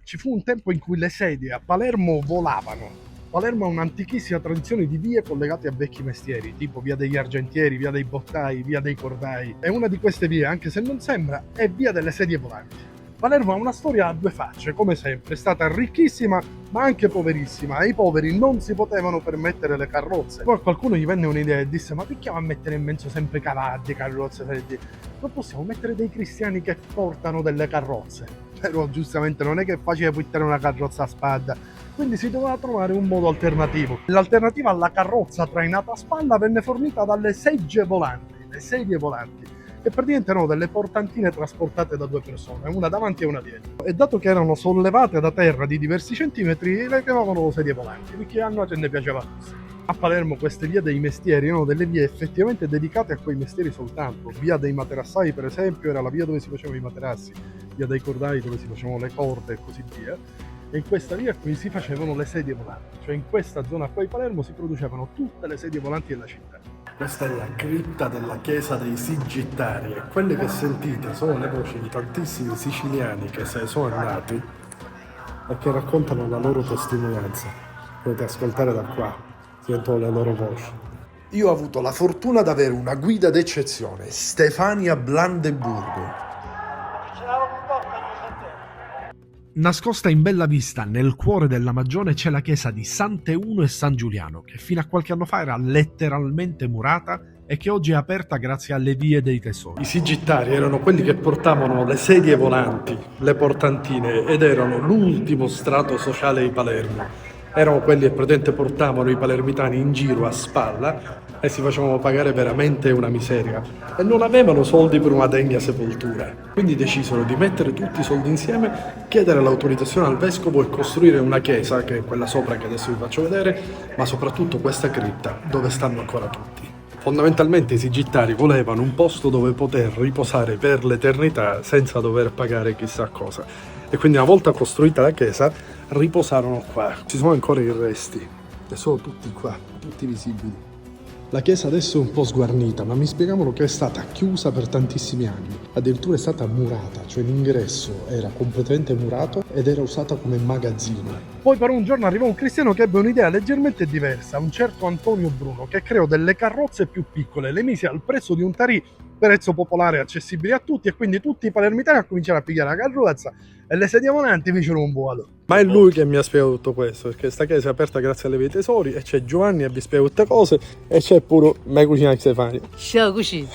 Ci fu un tempo in cui le sedie a Palermo volavano. Palermo ha un'antichissima tradizione di vie collegate a vecchi mestieri, tipo via degli argentieri, via dei bottai, via dei cordai. E una di queste vie, anche se non sembra, è via delle sedie volanti. Palermo ha una storia a due facce, come sempre, è stata ricchissima ma anche poverissima, e i poveri non si potevano permettere le carrozze. Poi a qualcuno gli venne un'idea e disse: ma perché a mettere in mezzo sempre cavalli, carrozze, sedie? Non possiamo mettere dei cristiani che portano delle carrozze. Però giustamente non è che è facile buttare una carrozza a spada, quindi si doveva trovare un modo alternativo. L'alternativa alla carrozza trainata a spalla venne fornita dalle segge volanti, le sedie volanti, che praticamente erano delle portantine trasportate da due persone, una davanti e una dietro. E dato che erano sollevate da terra di diversi centimetri, le chiamavano sedie volanti, perché a noi ce ne piaceva questo. A Palermo queste vie dei mestieri erano delle vie effettivamente dedicate a quei mestieri soltanto. Via dei materassai, per esempio, era la via dove si facevano i materassi, via dei cordai dove si facevano le corde e così via. E in questa via qui si facevano le sedie volanti, cioè in questa zona qua di Palermo si producevano tutte le sedie volanti della città. Questa è la cripta della chiesa dei Sigittari e quelle che sentite sono le voci di tantissimi siciliani che se ne sono andati e che raccontano la loro testimonianza. Potete ascoltare da qua, sentono le loro voci. Io ho avuto la fortuna di avere una guida d'eccezione, Stefania Blandeburgo. Nascosta in bella vista nel cuore della Magione c'è la chiesa di Sant'Euno e San Giuliano, che fino a qualche anno fa era letteralmente murata e che oggi è aperta grazie alle vie dei tesori. I Sigittari erano quelli che portavano le sedie volanti, le portantine, ed erano l'ultimo strato sociale di Palermo. Erano quelli che praticamente portavano i palermitani in giro a spalla e si facevano pagare veramente una miseria e non avevano soldi per una degna sepoltura. Quindi decisero di mettere tutti i soldi insieme, chiedere l'autorizzazione al vescovo e costruire una chiesa, che è quella sopra che adesso vi faccio vedere, ma soprattutto questa cripta dove stanno ancora tutti. Fondamentalmente i Sigittari volevano un posto dove poter riposare per l'eternità senza dover pagare chissà cosa. E quindi una volta costruita la chiesa riposarono qua. Ci sono ancora i resti e sono tutti qua, tutti visibili. La chiesa adesso è un po' sguarnita, ma mi spiegavano che è stata chiusa per tantissimi anni. Addirittura è stata murata, cioè l'ingresso era completamente murato ed era usata come magazzino. Poi però un giorno arrivò un cristiano che ebbe un'idea leggermente diversa, un certo Antonio Bruno, che creò delle carrozze più piccole, le mise al prezzo di un tarì, prezzo popolare accessibile a tutti, e quindi tutti i palermitani cominciarono a pigliare la carrozza e le sedie volanti fecero un volo. Ma è lui che mi ha spiegato tutto questo, perché sta chiesa è aperta grazie alle vie tesori e c'è Giovanni e vi spiega tutte cose e c'è pure me cucina Stefania. Ciao cucina.